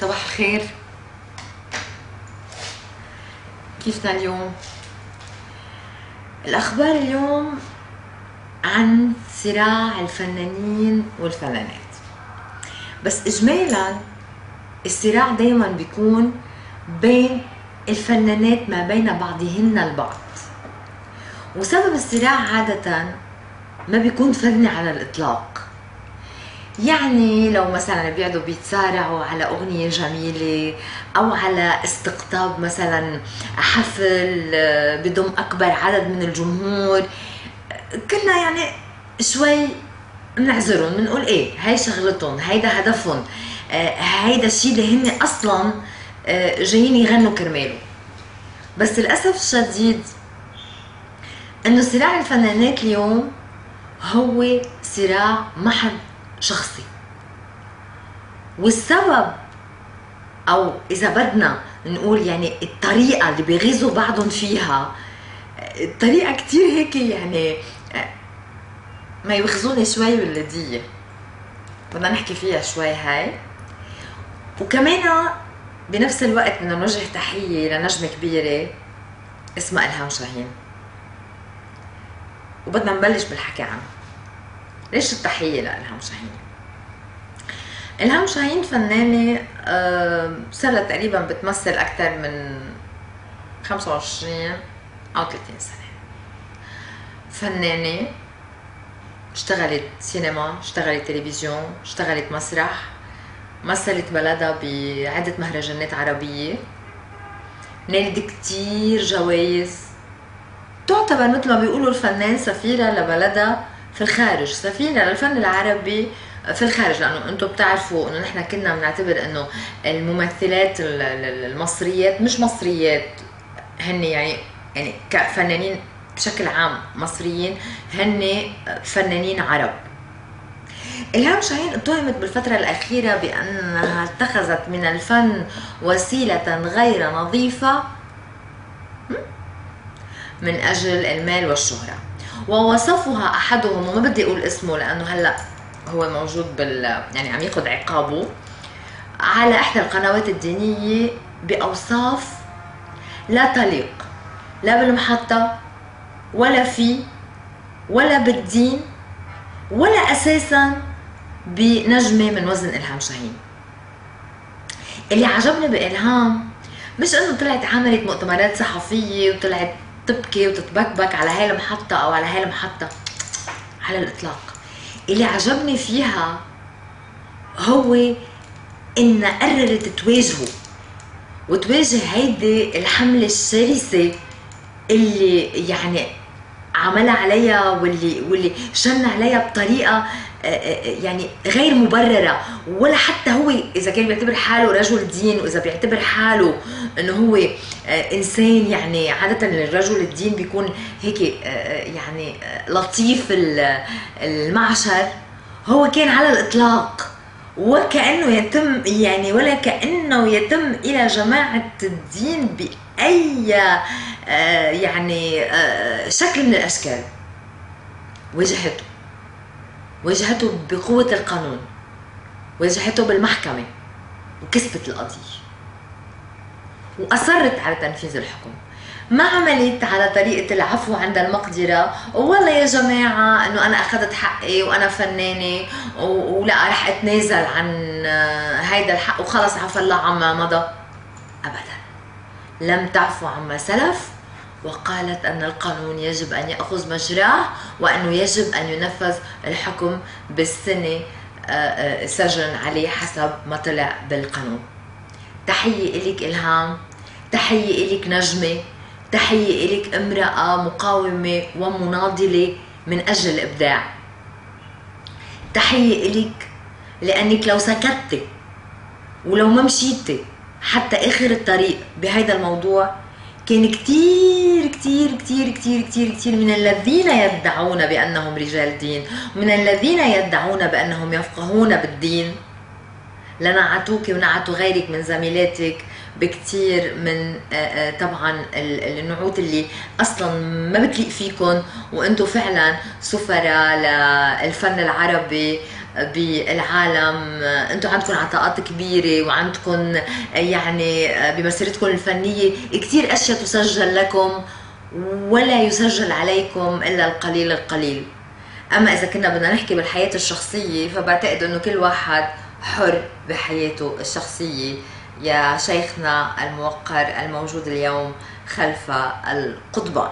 صباح الخير. كيفنا اليوم؟ الأخبار اليوم عن صراع الفنانين والفنانات، بس إجمالا الصراع دايما بيكون بين الفنانات ما بين بعضهن البعض، وسبب الصراع عادة ما بيكون فني على الإطلاق. يعني لو مثلا بيقعدوا بيتصارعوا على أغنية جميلة أو على استقطاب مثلا حفل بضم أكبر عدد من الجمهور، كنا يعني شوي بنعذرهم، بنقول إيه هاي شغلتهم، هيدا هدفهم، هيدا الشيء اللي هن أصلا جايين يغنوا كرماله. بس للأسف الشديد إنه صراع الفنانات اليوم هو صراع محض شخصي، والسبب او اذا بدنا نقول يعني الطريقه اللي بيغيظوا بعضهم فيها طريقه كتير هيك يعني ما يوخزوني شوي باللذيذ، بدنا نحكي فيها شوي هاي. وكمان بنفس الوقت بدنا نوجه تحيه لنجمه كبيره اسمها إلهام شاهين، وبدنا نبلش بالحكي عنها. ليش التحيه لإلهام شاهين؟ إلهام شاهين فنانة صار لها تقريبا بتمثل أكثر من 25 أو 30 سنة. فنانة اشتغلت سينما، اشتغلت تلفزيون، اشتغلت مسرح، مثلت بلدها بعدة مهرجانات عربية، نالت كتير جوائز، تعتبر مثل ما بيقولوا الفنان سفيرة لبلدها في الخارج، سفيرة للفن العربي في الخارج. لانه انتم بتعرفوا انه نحن كنا بنعتبر انه الممثلات المصريات مش مصريات، هن يعني كفنانين بشكل عام مصريين، هن فنانين عرب. إلهام شاهين اتهمت بالفترة الأخيرة بأنها اتخذت من الفن وسيلة غير نظيفة من أجل المال والشهرة، ووصفها أحدهم، وما بدي أقول اسمه لأنه هلأ هو موجود يعني عم ياخذ عقابه على إحدى القنوات الدينية، بأوصاف لا تليق لا بالمحطة ولا في ولا بالدين ولا أساسا بنجمة من وزن إلهام شاهين. اللي عجبني بإلهام مش إنه طلعت عملت مؤتمرات صحفية وطلعت تبكي وتتبكبك على هاي المحطة أو على هاي المحطة، على الإطلاق. اللي عجبني فيها هو إنها قررت تواجهه وتواجه هيدي الحملة الشرسة اللي يعني عملها عليها واللي شن عليها بطريقة يعني غير مبررة، ولا حتى هو إذا كان بيعتبر حاله رجل دين، وإذا بيعتبر حاله إنه هو إنسان. يعني عادة الرجل الدين بيكون هيك يعني لطيف المعشر، هو كان على الإطلاق وكأنه يتم يعني ولا كأنه يتم إلى جماعة الدين بأي يعني شكل من الأشكال. واجهته بقوة القانون، واجهته بالمحكمة وكسبت القضية، وأصرت على تنفيذ الحكم. ما عملت على طريقة العفو عند المقدرة، ولا يا جماعة انه انا اخذت حقي وانا فنانة ولا رح اتنازل عن هيدا الحق وخلص عفى الله عما مضى. ابدا، لم تعفو عما سلف، وقالت ان القانون يجب ان يأخذ مجراه، وانه يجب ان ينفذ الحكم بالسنة سجن عليه حسب ما طلع بالقانون. تحية إلك إلهام، تحية إلك نجمة، تحية إلك امرأة مقاومة ومناضلة من أجل الإبداع. تحية إلك لأنك لو سكتتي ولو ما مشيتي حتى آخر الطريق بهذا الموضوع، كان كتير كتير كتير كتير كتير كتير من الذين يدعون بأنهم رجال دين، ومن الذين يدعون بأنهم يفقهون بالدين، لنعتوك ونعتوا غيرك من زميلاتك بكتير من طبعا النعوت اللي اصلا ما بتليق فيكم، وانتم فعلا سفراء للفن العربي بالعالم. انتم عندكم عطاءات كبيرة وعندكم يعني بمسيرتكم الفنية كتير اشياء تسجل لكم ولا يسجل عليكم الا القليل القليل. اما اذا كنا بدنا نحكي بالحياة الشخصية فبعتقد انه كل واحد حر بحياته الشخصية يا شيخنا الموقر الموجود اليوم خلف القضبان.